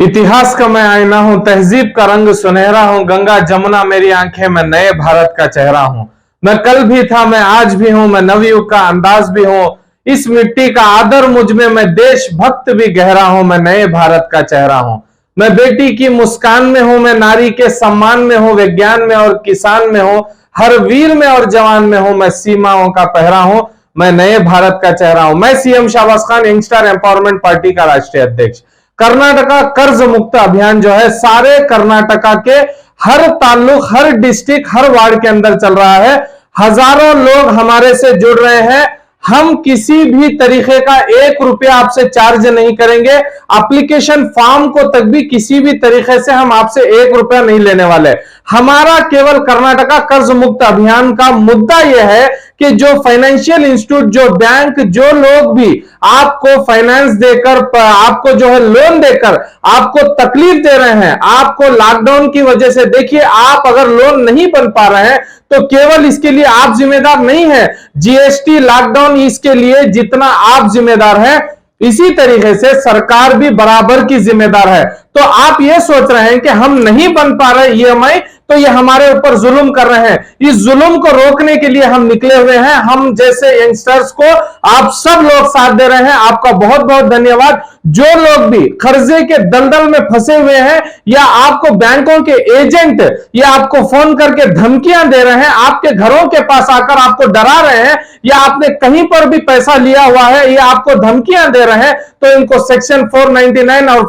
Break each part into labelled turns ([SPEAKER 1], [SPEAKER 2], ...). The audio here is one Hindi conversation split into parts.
[SPEAKER 1] इतिहास का मैं आईना हूं, तहजीब का रंग सुनहरा हूं, गंगा जमुना मेरी आंखें, मैं नए भारत का चेहरा हूं। मैं कल भी था, मैं आज भी हूं, मैं नवयुग का अंदाज भी हूं। इस मिट्टी का आदर मुझ में, मैं देशभक्त भी गहरा हूं, मैं नए भारत का चेहरा हूं। मैं बेटी की मुस्कान में हूं, मैं नारी के सम्मान में हूं, विज्ञान में और किसान में हूं, हर वीर में और जवान में हूं, मैं सीमाओं का पहरा हूं, मैं नए भारत का चेहरा हूं। मैं CM Shahbaz Khan, youngster empowerment party का राष्ट्रीय अध्यक्ष। कर्नाटका कर्ज मुक्त अभियान जो है सारे कर्नाटका के हर ताल्लुक, हर डिस्ट्रिक्ट, हर वार्ड के अंदर चल रहा है। हजारों लोग हमारे से जुड़ रहे हैं। हम किसी भी तरीके का 1 रुपया आपसे चार्ज नहीं करेंगे। एप्लीकेशन फॉर्म को तक भी किसी भी तरीके से हम आपसे 1 रुपया नहीं लेने वाले। हमारा केवल कर्नाटका कर्ज मुक्त अभियान का मुद्दा यह है कि जो फाइनेंशियल इंस्टीट्यूट, जो बैंक, जो लोग भी आपको फाइनेंस देकर, आपको जो है लोन देकर आपको तकलीफ दे रहे हैं, आपको लॉकडाउन की वजह से, देखिए आप अगर लोन नहीं बन पा रहे हैं तो केवल इसके लिए आप जिम्मेदार नहीं है। जीएसटी, लॉकडाउन, इसके लिए जितना आप जिम्मेदार हैं, इसी तरीके से सरकार भी बराबर की जिम्मेदार है। तो आप ये सोच रहे हैं कि हम नहीं बन पा रहे ईएमआई, तो ये हमारे ऊपर जुल्म कर रहे हैं। इस जुल्म को रोकने के लिए हम निकले हुए हैं। हम जैसे यंगस्टर्स को आप सब लोग साथ दे रहे हैं, आपका बहुत बहुत धन्यवाद। जो लोग भी कर्जे के दलदल में फंसे हुए हैं, या आपको बैंकों के एजेंट या आपको फोन करके धमकियां दे रहे हैं, आपके घरों के पास आकर आपको डरा रहे हैं, या आपने कहीं पर भी पैसा लिया हुआ है या आपको धमकियां दे रहे हैं, तो इनको सेक्शन 499 और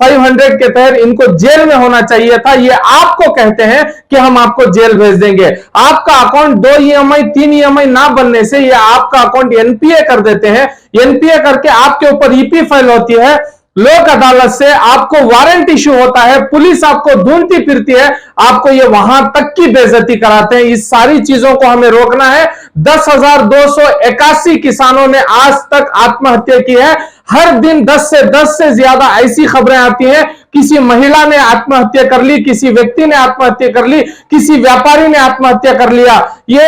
[SPEAKER 1] 500 के तहत इनको जेल में होना चाहिए था। ये आपको कहते हैं कि हम आपको जेल भेज देंगे। आपका अकाउंट 2 ईएमआई 3 ईएमआई ना बनने से ये आपका अकाउंट एनपीए कर देते हैं। एनपीए करके आपके ऊपर ईपी फाइल होती है, लोक अदालत से आपको वारंट इशू होता है, पुलिस आपको ढूंढती फिरती है, आपको ये वहां तक की बेइज्जती कराते हैं। इस सारी चीजों को हमें रोकना है। 10,281 किसानों ने आज तक आत्महत्या की है। हर दिन 10 से ज्यादा ऐसी खबरें आती हैं, किसी महिला ने आत्महत्या कर ली, किसी व्यक्ति ने आत्महत्या कर ली, किसी व्यापारी ने आत्महत्या कर लिया। ये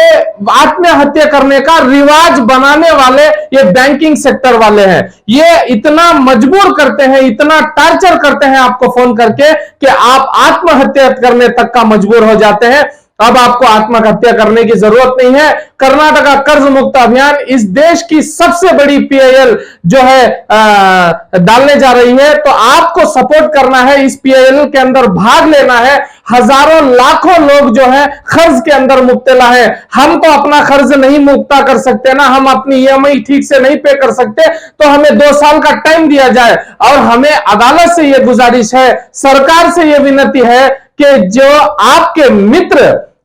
[SPEAKER 1] आत्महत्या करने का रिवाज बनाने वाले ये बैंकिंग सेक्टर वाले हैं। ये इतना मजबूर करते हैं, इतना टार्चर करते हैं आपको फोन करके कि आप आत्महत्या करने तक का मजबूर हो जाते हैं। अब आपको आत्महत्या करने की जरूरत नहीं है। कर्नाटका कर्ज मुक्त अभियान इस देश की सबसे बड़ी पीआईएल जो है डालने जा रही है, तो आपको सपोर्ट करना है, इस पीआईएल के अंदर भाग लेना है। हजारों लाखों लोग जो है कर्ज के अंदर मुब्तला है। हम तो अपना कर्ज नहीं मुक्ता कर सकते ना, हम अपनी ईएमआई ठीक से नहीं पे कर सकते, तो हमें 2 साल का टाइम दिया जाए। और हमें अदालत से यह गुजारिश है, सरकार से यह विनती है कि जो आपके मित्र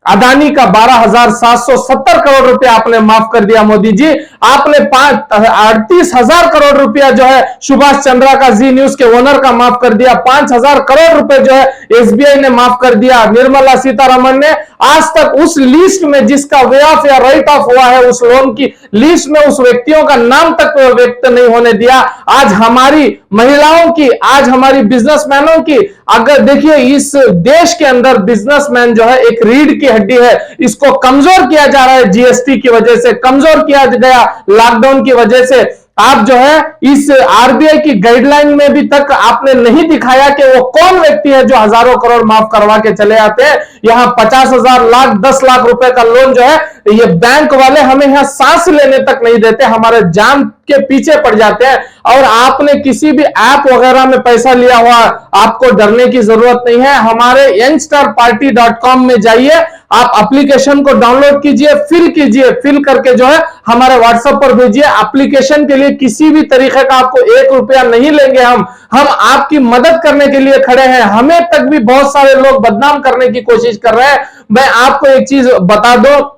[SPEAKER 1] अदानी का 12,770 करोड़ रुपया आपने माफ कर दिया मोदी जी, आपने 38,000 करोड़ रुपया जो है सुभाष चंद्रा का जी न्यूज के ओनर का माफ कर दिया, 5,000 करोड़ रुपए जो है एसबीआई ने माफ कर दिया। निर्मला सीतारमण ने आज तक उस लिस्ट में जिसका वे ऑफ या राइट ऑफ हुआ है, उस लोन की लिस्ट में उस व्यक्तियों का नाम तक व्यक्त नहीं होने दिया। आज हमारी महिलाओं की, आज हमारी बिजनेसमैनों की, अगर देखिए इस देश के अंदर बिजनेसमैन जो है एक रीढ़ की हड्डी है, इसको कमजोर किया जा रहा है। जीएसटी की वजह से कमजोर किया गया, लॉकडाउन की वजह से। आप जो है इस आरबीआई की गाइडलाइन में भी तक आपने नहीं दिखाया कि वो कौन व्यक्ति है जो हजारों करोड़ माफ करवा के चले आते हैं। यहां 50,000 लाख 10 लाख रुपए का लोन जो है, ये बैंक वाले हमें यहां सांस लेने तक नहीं देते, हमारे जान के पीछे पड़ जाते हैं। और आपने किसी भी ऐप वगैरह में पैसा लिया हुआ, आपको डरने की जरूरत नहीं है। हमारे youngstarparty.com में जाइए, आप एप्लीकेशन को डाउनलोड कीजिए, फिल करके जो है हमारे व्हाट्सएप पर भेजिए। एप्लीकेशन के लिए किसी भी तरीके का आपको 1 रुपया नहीं लेंगे। हम आपकी मदद करने के लिए खड़े हैं। हमें तक भी बहुत सारे लोग बदनाम करने की कोशिश कर रहे हैं। मैं आपको एक चीज बता दो,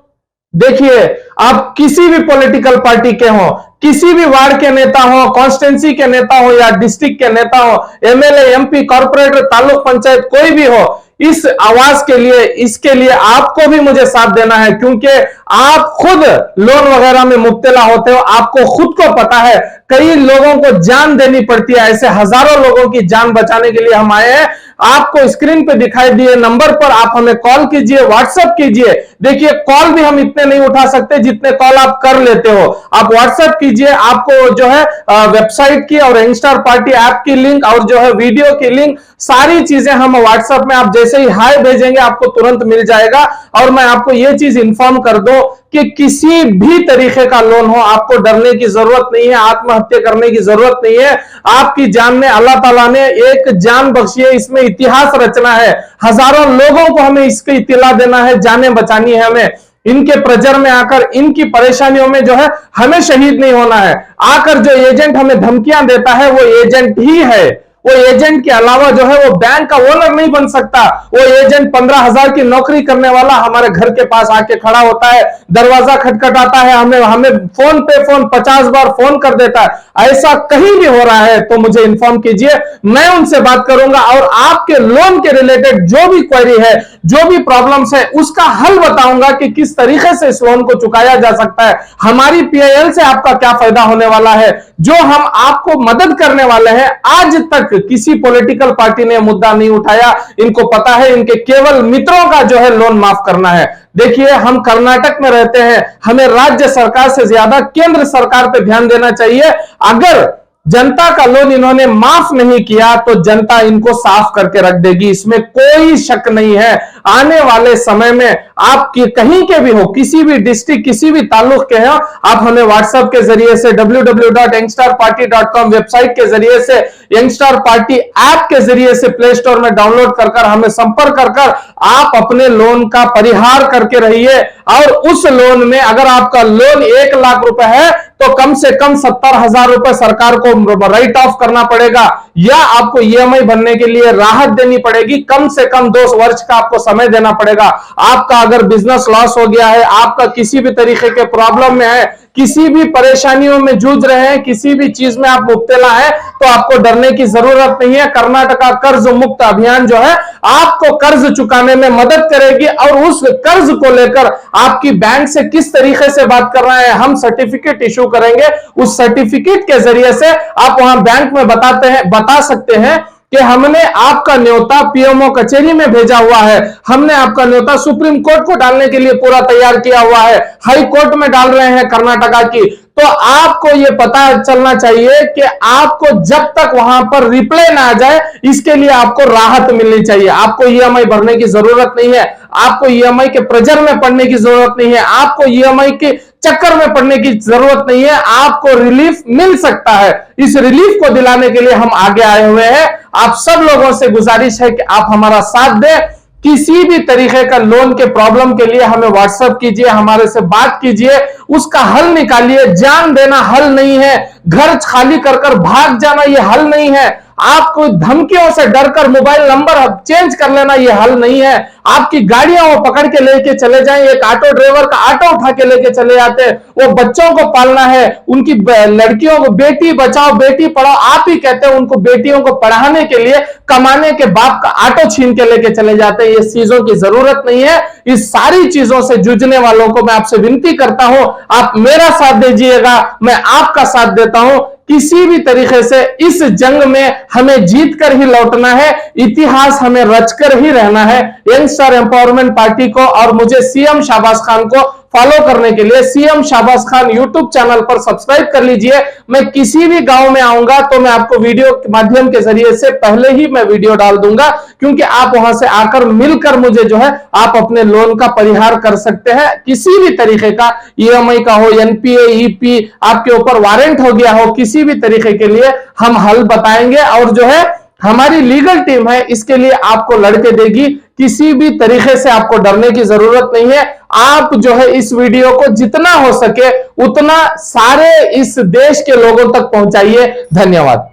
[SPEAKER 1] देखिए आप किसी भी पॉलिटिकल पार्टी के हो, किसी भी वार्ड के नेता हो, कॉन्स्टिट्यूंसी के नेता हो या डिस्ट्रिक्ट के नेता हो, MLA, MP, corporator, taluk panchayat, कोई भी हो, इस आवाज के लिए, इसके लिए आपको भी मुझे साथ देना है, क्योंकि आप खुद लोन वगैरह में मुब्तला होते हो। आपको खुद को पता है, कई लोगों को जान देनी पड़ती है। ऐसे हजारों लोगों की जान बचाने के लिए हम आए हैं। आपको स्क्रीन पे दिखाई दिए नंबर पर आप हमें कॉल कीजिए, व्हाट्सएप कीजिए। देखिए कॉल भी हम इतने नहीं उठा सकते जितने कॉल आप कर लेते हो। आप व्हाट्सएप कीजिए, आपको जो है वेबसाइट की और यंगस्टर पार्टी ऐप की लिंक और जो है वीडियो की लिंक, सारी चीजें हम व्हाट्सएप में आप जैसे ही हाय भेजेंगे आपको तुरंत मिल जाएगा। और मैं आपको यह चीज इंफॉर्म कर दो कि किसी भी तरीके का लोन हो आपको डरने की जरूरत नहीं है, आत्महत्या करने की जरूरत नहीं है। आपकी जान में अल्लाह ताला ने एक जान बख्शी है, इसमें इतिहास रचना है। हजारों लोगों को हमें इसकी इत्तला देना है, जानें बचानी है हमें। इनके प्रजर में आकर इनकी परेशानियों में जो है हमें शहीद नहीं होना है। आकर जो एजेंट हमें धमकियां देता है वो एजेंट ही है। वो एजेंट के अलावा जो है वो बैंक का ओनर नहीं बन सकता। वो एजेंट 15,000 की नौकरी करने वाला हमारे घर के पास आके खड़ा होता है, दरवाजा खटखटाता है, हमें फोन पे फोन 50 बार फोन कर देता है। ऐसा कहीं भी हो रहा है तो मुझे इन्फॉर्म कीजिए, मैं उनसे बात करूंगा और आपके लोन के रिलेटेड जो भी क्वेरी है, जो भी प्रॉब्लम्स है, उसका हल बताऊंगा कि किस तरीके से इस लोन को चुकाया जा सकता है। हमारी पीआईएल से आपका क्या फायदा होने वाला है, जो हम आपको मदद करने वाले हैं। आज तक किसी पॉलिटिकल पार्टी ने मुद्दा नहीं उठाया। इनको पता है इनके केवल मित्रों का जो है लोन माफ करना है। देखिए हम कर्नाटक में रहते हैं, हमें राज्य सरकार से ज्यादा केंद्र सरकार पे ध्यान देना चाहिए। अगर जनता का लोन इन्होंने माफ नहीं किया तो जनता इनको साफ करके रख देगी, इसमें कोई शक नहीं है। आने वाले समय में आप कहीं के भी हो, किसी भी डिस्ट्रिक्ट, किसी भी ताल्लुक के हो, आप हमें व्हाट्सएप के जरिए से www.youngstarparty.com वेबसाइट के जरिए से, यंगस्टार पार्टी ऐप के जरिए से प्ले स्टोर में डाउनलोड कर हमें संपर्क कर आप अपने लोन का परिहार करके रहिए। और उस लोन में अगर आपका लोन 1 लाख रुपए है तो कम से कम 70,000 रुपए सरकार को राइट ऑफ करना पड़ेगा, या आपको ईएमआई भरने के लिए राहत देनी पड़ेगी। कम से कम 2 वर्ष का आपको समय देना पड़ेगा। आपका अगर बिजनेस लॉस हो गया है, आपका किसी भी तरीके के प्रॉब्लम में है, किसी भी परेशानियों में जूझ रहे हैं, किसी भी चीज में आप मुब्तला है, तो आपको डरने की जरूरत नहीं है। कर्नाटका कर्ज मुक्त अभियान जो है आपको कर्ज चुकाने में मदद करेगी। और उस कर्ज को लेकर आपकी बैंक से किस तरीके से बात कर रहे हैं, हम सर्टिफिकेट इशू करेंगे। उस सर्टिफिकेट के जरिए से आप वहां बैंक में बता सकते हैं कि हमने आपका न्योता पीएमओ कचेरी में भेजा हुआ है, हमने आपका न्योता सुप्रीम कोर्ट को डालने के लिए पूरा तैयार किया हुआ है, हाई कोर्ट में डाल रहे हैं कर्नाटका की। तो आपको यह पता चलना चाहिए कि आपको जब तक वहां पर रिप्लाई ना आ जाए, इसके लिए आपको राहत मिलनी चाहिए। आपको ईएमआई भरने की जरूरत नहीं है, आपको ईएमआई के प्रेशर में पड़ने की जरूरत नहीं है, आपको ईएमआई के चक्कर में पड़ने की जरूरत नहीं है। आपको रिलीफ मिल सकता है। इस रिलीफ को दिलाने के लिए हम आगे आए हुए हैं। आप सब लोगों से गुजारिश है कि आप हमारा साथ दें। किसी भी तरीके का लोन के प्रॉब्लम के लिए हमें व्हाट्सएप कीजिए, हमारे से बात कीजिए, उसका हल निकालिए। जान देना हल नहीं है, घर खाली कर भाग जाना यह हल नहीं है, आपको धमकियों से डरकर मोबाइल नंबर चेंज कर लेना यह हल नहीं है। आपकी गाड़ियां वो पकड़ के लेके चले जाएं, एक ऑटो ड्राइवर का ऑटो उठा के लेके चले जाते हैं। वो बच्चों को पालना है, उनकी लड़कियों को बेटी बचाओ बेटी पढ़ाओ, आप ही कहते हैं उनको बेटियों को पढ़ाने के लिए कमाने के बाप का ऑटो छीन के लेके चले जाते हैं। ये चीजों की जरूरत नहीं है। इस सारी चीजों से जूझने वालों को मैं आपसे विनती करता हूं, आप मेरा साथ दीजिएगा, मैं आपका साथ देता हूं। किसी भी तरीके से इस जंग में हमें जीत कर ही लौटना है, इतिहास हमें रचकर ही रहना है। यंगस्टर एम्पावरमेंट पार्टी को और मुझे सीएम शाहबाज खान को फॉलो करने के लिए CM Shahbaz Khan YouTube channel पर सब्सक्राइब कर लीजिए। मैं किसी भी गांव में आऊंगा तो मैं आपको वीडियो के माध्यम के जरिए से पहले ही मैं वीडियो डाल दूंगा, क्योंकि आप वहां से आकर मिलकर मुझे जो है आप अपने लोन का परिहार कर सकते हैं। किसी भी तरीके का ईएमआई का हो, एनपीए, ईपी, आपके ऊपर वारंट हो गया हो, किसी भी तरीके के लिए हम हल बताएंगे। और जो है हमारी लीगल टीम है, इसके लिए आपको लड़के देगी। किसी भी तरीके से आपको डरने की जरूरत नहीं है। आप जो है इस वीडियो को जितना हो सके उतना सारे इस देश के लोगों तक पहुंचाइए। धन्यवाद।